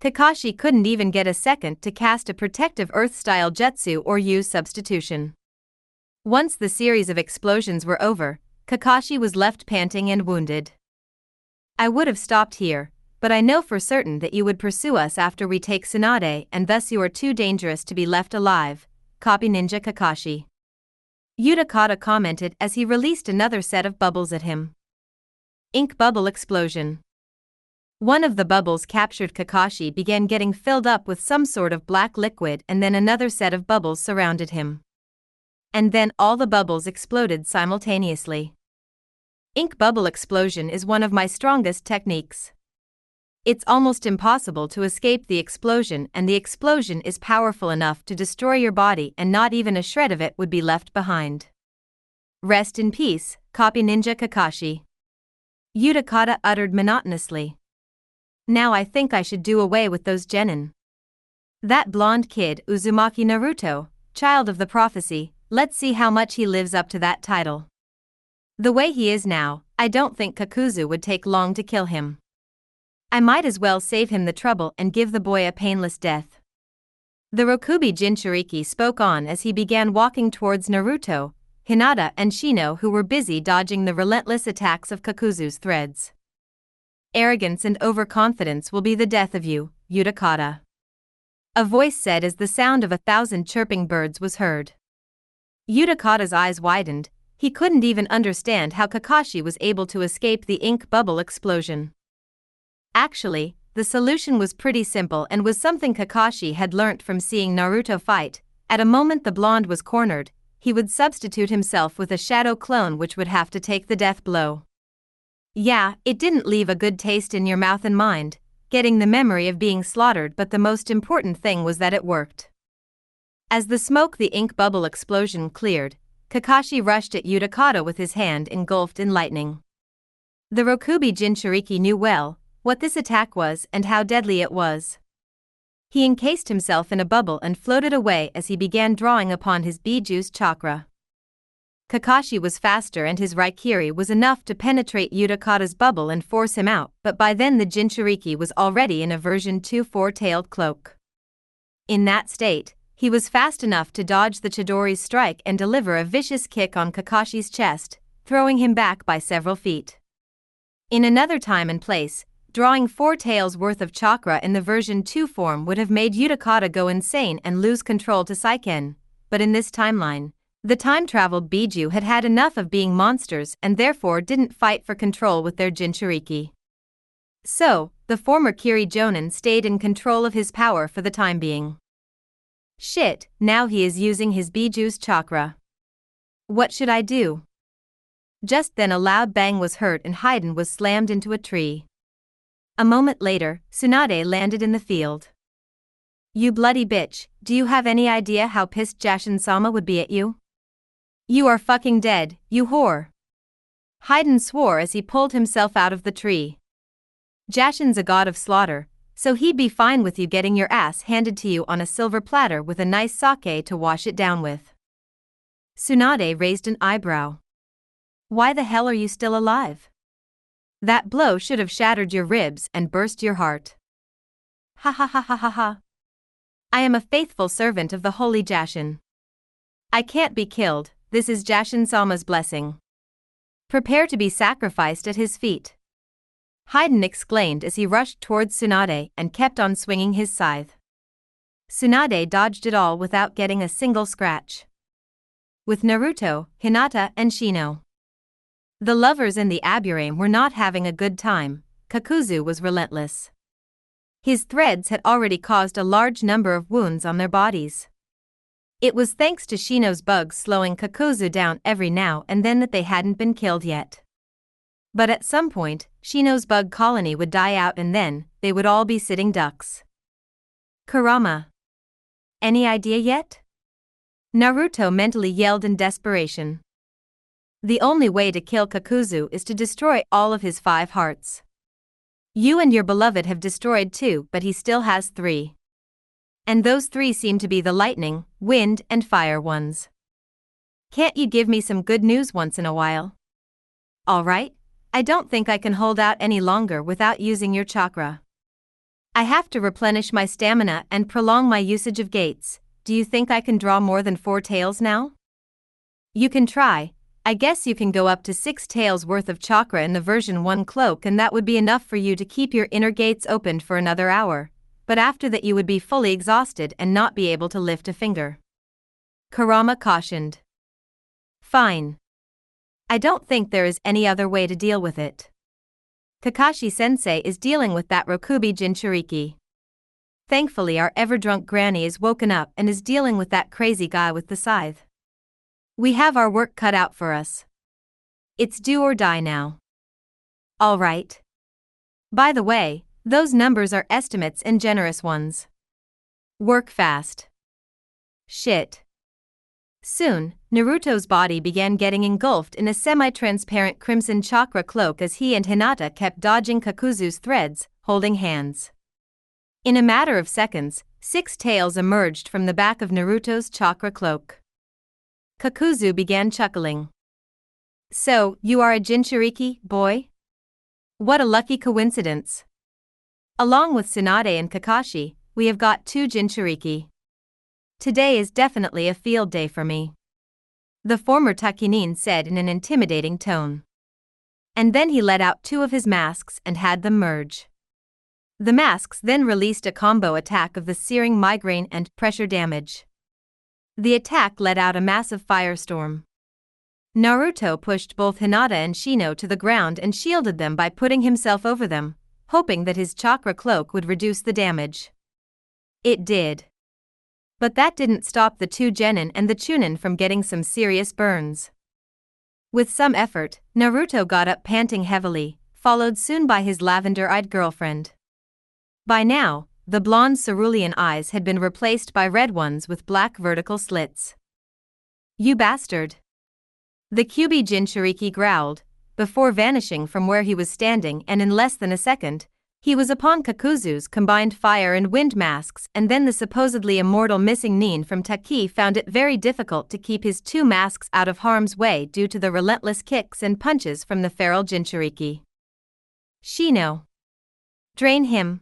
Kakashi couldn't even get a second to cast a protective Earth-style jutsu or use substitution. Once the series of explosions were over, Kakashi was left panting and wounded. I would have stopped here, but I know for certain that you would pursue us after we take Tsunade and thus you are too dangerous to be left alive, copy ninja Kakashi. Uchiha commented as he released another set of bubbles at him. Ink bubble explosion. One of the bubbles captured Kakashi began getting filled up with some sort of black liquid and then another set of bubbles surrounded him. And then all the bubbles exploded simultaneously. Ink bubble explosion is one of my strongest techniques. It's almost impossible to escape the explosion and the explosion is powerful enough to destroy your body and not even a shred of it would be left behind. Rest in peace, copy ninja Kakashi. Uchiha uttered monotonously. Now I think I should do away with those genin. That blonde kid Uzumaki Naruto, child of the prophecy, let's see how much he lives up to that title. The way he is now, I don't think Kakuzu would take long to kill him. I might as well save him the trouble and give the boy a painless death. The Rokubi Jinchuriki spoke on as he began walking towards Naruto, Hinata and Shino who were busy dodging the relentless attacks of Kakuzu's threads. Arrogance and overconfidence will be the death of you, Uchiha. A voice said as the sound of 1,000 chirping birds was heard. Uchiha's eyes widened, he couldn't even understand how Kakashi was able to escape the ink bubble explosion. Actually, the solution was pretty simple and was something Kakashi had learnt from seeing Naruto fight. At a moment the blonde was cornered, he would substitute himself with a shadow clone which would have to take the death blow. Yeah, it didn't leave a good taste in your mouth and mind, getting the memory of being slaughtered, but the most important thing was that it worked. As the smoke the ink bubble explosion cleared, Kakashi rushed at Uchiha with his hand engulfed in lightning. The Rokubi Jinchuriki knew well what this attack was and how deadly it was. He encased himself in a bubble and floated away as he began drawing upon his Bijuu's chakra. Kakashi was faster and his Raikiri was enough to penetrate Uchiha's bubble and force him out, but by then the Jinchuriki was already in a version 2 four-tailed cloak. In that state, he was fast enough to dodge the Chidori's strike and deliver a vicious kick on Kakashi's chest, throwing him back by several feet. In another time and place, drawing 4 tails worth of chakra in the version 2 form would have made Uchiha go insane and lose control to Saiken, but in this timeline, the time-traveled Bijuu had had enough of being monsters and therefore didn't fight for control with their Jinchuriki. So, the former Kiri Jonin stayed in control of his power for the time being. Shit, now he is using his Bijuu's chakra. What should I do? Just then a loud bang was heard and Haiden was slammed into a tree. A moment later, Tsunade landed in the field. You bloody bitch, do you have any idea how pissed Jashin-sama would be at you? You are fucking dead, you whore. Haiden swore as he pulled himself out of the tree. Jashin's a god of slaughter, so he'd be fine with you getting your ass handed to you on a silver platter with a nice sake to wash it down with. Tsunade raised an eyebrow. Why the hell are you still alive? That blow should have shattered your ribs and burst your heart. Ha ha ha ha ha ha. I am a faithful servant of the holy Jashin. I can't be killed, this is Jashin-sama's blessing. Prepare to be sacrificed at his feet. Haiden exclaimed as he rushed towards Tsunade and kept on swinging his scythe. Tsunade dodged it all without getting a single scratch. With Naruto, Hinata and Shino. The lovers in the Aburame were not having a good time. Kakuzu was relentless. His threads had already caused a large number of wounds on their bodies. It was thanks to Shino's bugs slowing Kakuzu down every now and then that they hadn't been killed yet. But at some point, Shino's bug colony would die out and then, they would all be sitting ducks. Kurama. Any idea yet? Naruto mentally yelled in desperation. The only way to kill Kakuzu is to destroy all of his 5 hearts. You and your beloved have destroyed 2, but he still has 3. And those 3 seem to be the lightning, wind, and fire ones. Can't you give me some good news once in a while? Alright, I don't think I can hold out any longer without using your chakra. I have to replenish my stamina and prolong my usage of gates. Do you think I can draw more than 4 tails now? You can try. I guess you can go up to 6 tails worth of chakra in the version 1 cloak, and that would be enough for you to keep your inner gates opened for another hour, but after that you would be fully exhausted and not be able to lift a finger. Kurama cautioned. Fine. I don't think there is any other way to deal with it. Kakashi-sensei is dealing with that Rokubi Jinchuriki. Thankfully our ever-drunk granny is woken up and is dealing with that crazy guy with the scythe. We have our work cut out for us. It's do or die now. All right. By the way, those numbers are estimates and generous ones. Work fast. Shit. Soon, Naruto's body began getting engulfed in a semi-transparent crimson chakra cloak as he and Hinata kept dodging Kakuzu's threads, holding hands. In a matter of seconds, 6 tails emerged from the back of Naruto's chakra cloak. Kakuzu began chuckling. So, you are a Jinchuriki, boy? What a lucky coincidence. Along with Tsunade and Kakashi, we have got 2 Jinchuriki. Today is definitely a field day for me. The former Takinin said in an intimidating tone. And then he let out 2 of his masks and had them merge. The masks then released a combo attack of the searing migraine and pressure damage. The attack let out a massive firestorm. Naruto pushed both Hinata and Shino to the ground and shielded them by putting himself over them, hoping that his chakra cloak would reduce the damage. It did. But that didn't stop the 2 Genin and the Chunin from getting some serious burns. With some effort, Naruto got up panting heavily, followed soon by his lavender-eyed girlfriend. By now, the blonde cerulean eyes had been replaced by red ones with black vertical slits. You bastard! The Kyuubi Jinchuriki growled, before vanishing from where he was standing, and in less than a second, he was upon Kakuzu's combined fire and wind masks, and then the supposedly immortal missing Nin from Taki found it very difficult to keep his 2 masks out of harm's way due to the relentless kicks and punches from the feral Jinchuriki. Shino! Drain him!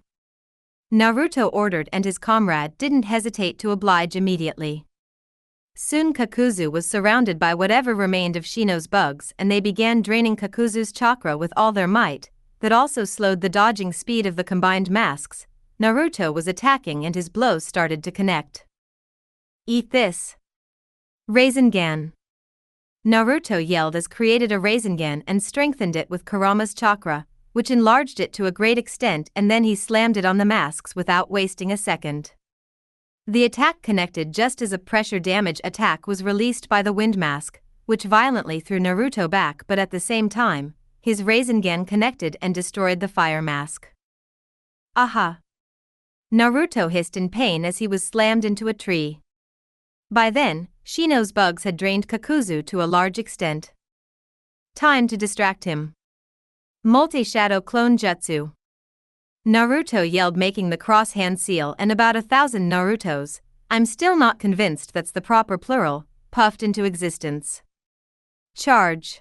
Naruto ordered, and his comrade didn't hesitate to oblige immediately. Soon Kakuzu was surrounded by whatever remained of Shino's bugs, and they began draining Kakuzu's chakra with all their might. That also slowed the dodging speed of the combined masks. Naruto was attacking and his blows started to connect. Eat this! Rasengan! Naruto yelled as created a Rasengan and strengthened it with Kurama's chakra, which enlarged it to a great extent, and then he slammed it on the masks without wasting a second. The attack connected just as a pressure damage attack was released by the wind mask, which violently threw Naruto back, but at the same time, his Rasengan connected and destroyed the fire mask. Aha! Naruto hissed in pain as he was slammed into a tree. By then, Shino's bugs had drained Kakuzu to a large extent. Time to distract him. Multi-Shadow Clone Jutsu. Naruto yelled, making the cross-hand seal, and about 1,000 Narutos, I'm still not convinced that's the proper plural, puffed into existence. Charge!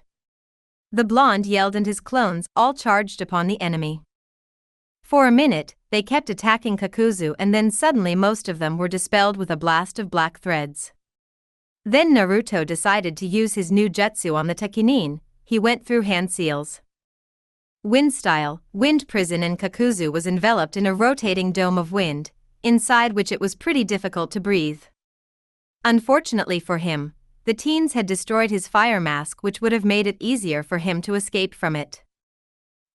The blonde yelled, and his clones all charged upon the enemy. For a minute, they kept attacking Kakuzu, and then suddenly most of them were dispelled with a blast of black threads. Then Naruto decided to use his new jutsu on the Takinin. He went through hand seals. Wind style, wind prison, and Kakuzu was enveloped in a rotating dome of wind, inside which it was pretty difficult to breathe. Unfortunately for him, the teens had destroyed his fire mask, which would have made it easier for him to escape from it.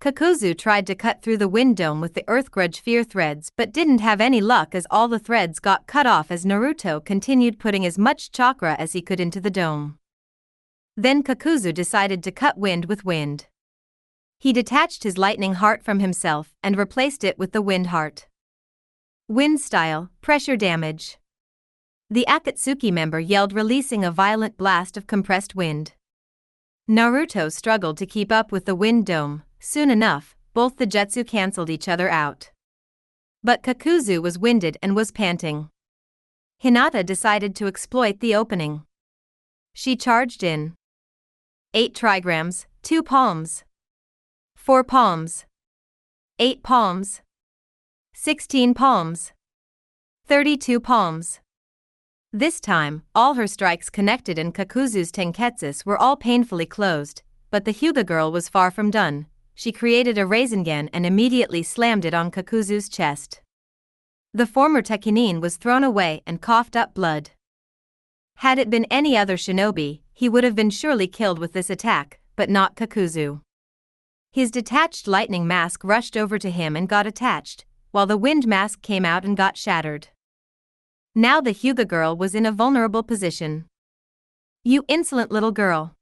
Kakuzu tried to cut through the wind dome with the earth grudge fear threads, but didn't have any luck as all the threads got cut off as Naruto continued putting as much chakra as he could into the dome. Then Kakuzu decided to cut wind with wind. He detached his lightning heart from himself and replaced it with the wind heart. Wind style, pressure damage. The Akatsuki member yelled, releasing a violent blast of compressed wind. Naruto struggled to keep up with the wind dome. Soon enough, both the jutsu cancelled each other out. But Kakuzu was winded and was panting. Hinata decided to exploit the opening. She charged in. 8 trigrams, 2 palms. 4 palms. 8 palms. 16 palms. 32 palms. This time, all her strikes connected and Kakuzu's tenketsus were all painfully closed, but the Hyuga girl was far from done. She created a Rasengan and immediately slammed it on Kakuzu's chest. The former Tekinin was thrown away and coughed up blood. Had it been any other shinobi, he would have been surely killed with this attack, but not Kakuzu. His detached lightning mask rushed over to him and got attached, while the wind mask came out and got shattered. Now the Hyuga girl was in a vulnerable position. "You insolent little girl!"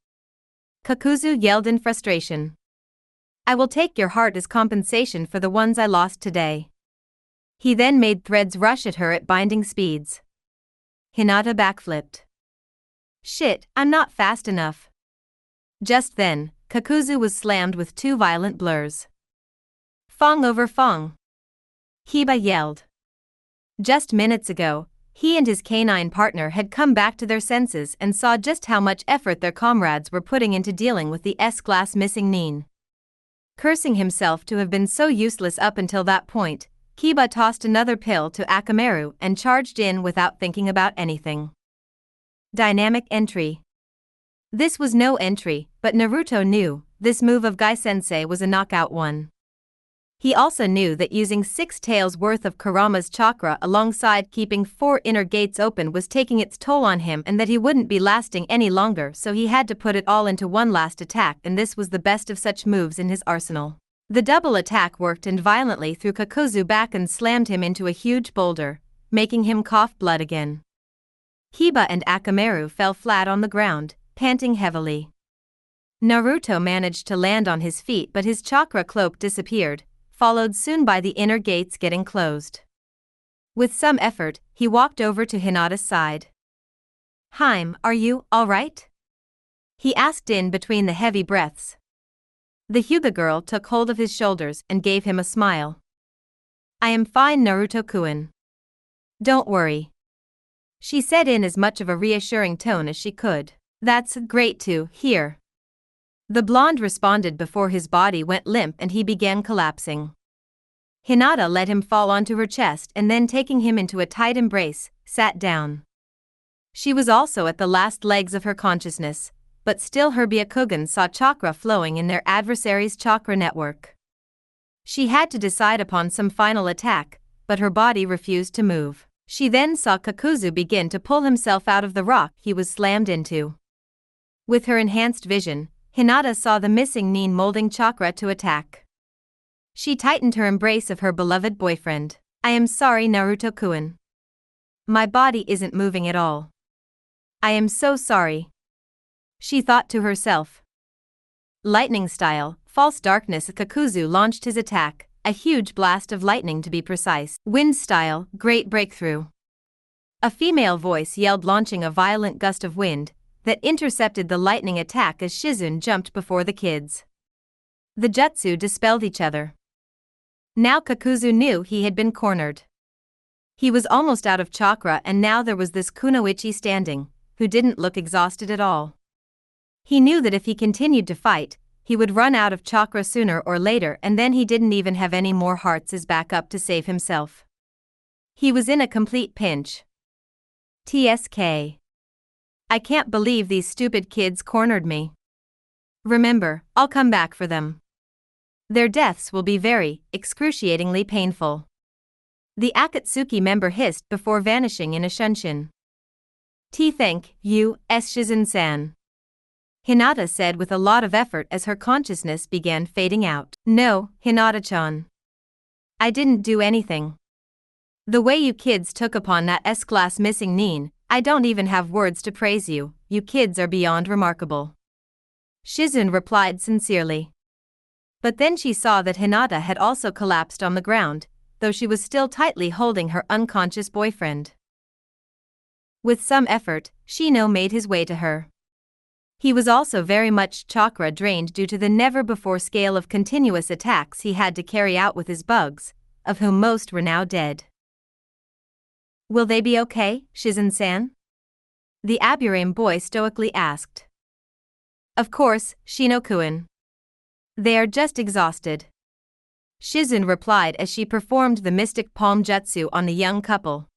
Kakuzu yelled in frustration. "I will take your heart as compensation for the ones I lost today." He then made threads rush at her at binding speeds. Hinata backflipped. "Shit, I'm not fast enough." Just then, Kakuzu was slammed with 2 violent blurs. "Fong over Fong!" Kiba yelled. Just minutes ago, he and his canine partner had come back to their senses and saw just how much effort their comrades were putting into dealing with the S-class missing Nin. Cursing himself to have been so useless up until that point, Kiba tossed another pill to Akamaru and charged in without thinking about anything. Dynamic entry. This was no entry, but Naruto knew this move of Gai-sensei was a knockout one. He also knew that using 6 taels worth of Kurama's chakra alongside keeping 4 inner gates open was taking its toll on him and that he wouldn't be lasting any longer, so he had to put it all into one last attack, and this was the best of such moves in his arsenal. The double attack worked and violently threw Kakuzu back and slammed him into a huge boulder, making him cough blood again. Kiba and Akamaru fell flat on the ground, panting heavily. Naruto managed to land on his feet, but his chakra cloak disappeared, followed soon by the inner gates getting closed. With some effort, he walked over to Hinata's side. "Haim, are you all right?" he asked in between the heavy breaths. The Hyuga girl took hold of his shoulders and gave him a smile. "I am fine, Naruto-kun. Don't worry," she said in as much of a reassuring tone as she could. "That's great to hear." The blonde responded before his body went limp and he began collapsing. Hinata let him fall onto her chest and then, taking him into a tight embrace, sat down. She was also at the last legs of her consciousness, but still her Byakugan saw chakra flowing in their adversary's chakra network. She had to decide upon some final attack, but her body refused to move. She then saw Kakuzu begin to pull himself out of the rock he was slammed into. With her enhanced vision, Hinata saw the missing Nin molding chakra to attack. She tightened her embrace of her beloved boyfriend. "I am sorry, Naruto-kun. My body isn't moving at all. I am so sorry," she thought to herself. Lightning style, false darkness. Kakuzu launched his attack, a huge blast of lightning to be precise. Wind style, great breakthrough. A female voice yelled, launching a violent gust of wind that intercepted the lightning attack as Shizune jumped before the kids. The jutsu dispelled each other. Now Kakuzu knew he had been cornered. He was almost out of chakra, and now there was this Kunoichi standing, who didn't look exhausted at all. He knew that if he continued to fight, he would run out of chakra sooner or later, and then he didn't even have any more hearts as backup to save himself. He was in a complete pinch. TSK. I can't believe these stupid kids cornered me. Remember, I'll come back for them. Their deaths will be very, excruciatingly painful. The Akatsuki member hissed before vanishing in a shunshin. Thank you, Shizune-san. Hinata said with a lot of effort as her consciousness began fading out. No, Hinata-chan. I didn't do anything. The way you kids took upon that S-class missing Nin, I don't even have words to praise you. You kids are beyond remarkable. Shizune replied sincerely. But then she saw that Hinata had also collapsed on the ground, though she was still tightly holding her unconscious boyfriend. With some effort, Shino made his way to her. He was also very much chakra drained due to the never-before scale of continuous attacks he had to carry out with his bugs, of whom most were now dead. "Will they be okay, Shizen-san?" the Aburame boy stoically asked. "Of course, Shino-kun. They are just exhausted," Shizen replied as she performed the mystic palm jutsu on the young couple.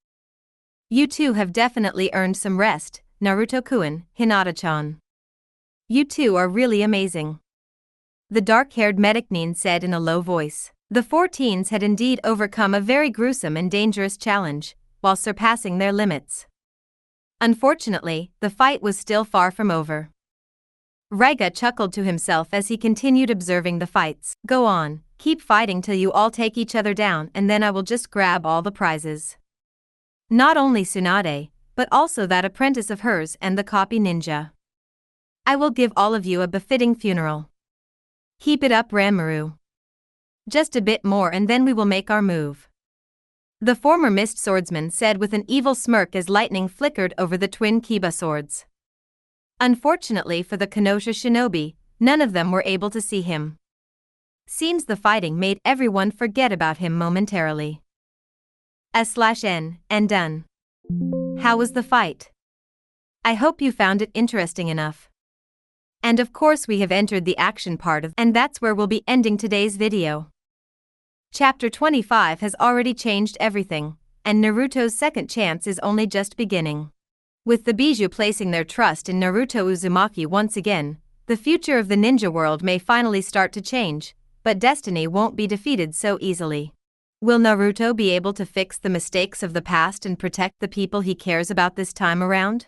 "You two have definitely earned some rest, Naruto-kun, Hinata-chan. You two are really amazing," the dark-haired medicnine said in a low voice. The four teens had indeed overcome a very gruesome and dangerous challenge, while surpassing their limits. Unfortunately, the fight was still far from over. Raiga chuckled to himself as he continued observing the fights. "Go on, keep fighting till you all take each other down, and then I will just grab all the prizes. Not only Tsunade, but also that apprentice of hers and the copy ninja. I will give all of you a befitting funeral. Keep it up, Ranmaru. Just a bit more and then we will make our move," the former mist swordsman said with an evil smirk as lightning flickered over the twin Kiba swords. Unfortunately for the Konosha shinobi, none of them were able to see him. Seems the fighting made everyone forget about him momentarily. S/N, and done. How was the fight? I hope you found it interesting enough. And of course we have entered the action part of, and that's where we'll be ending today's video. Chapter 25 has already changed everything, and Naruto's second chance is only just beginning. With the Bijuu placing their trust in Naruto Uzumaki once again, the future of the ninja world may finally start to change, but destiny won't be defeated so easily. Will Naruto be able to fix the mistakes of the past and protect the people he cares about this time around?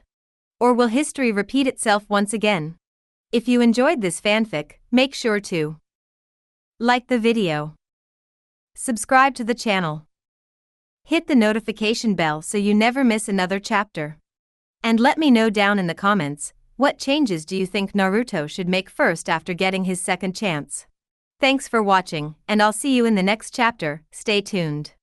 Or will history repeat itself once again? If you enjoyed this fanfic, make sure to like the video, subscribe to the channel, hit the notification bell so you never miss another chapter, and let me know down in the comments, what changes do you think Naruto should make first after getting his second chance? Thanks for watching, and I'll see you in the next chapter. Stay tuned.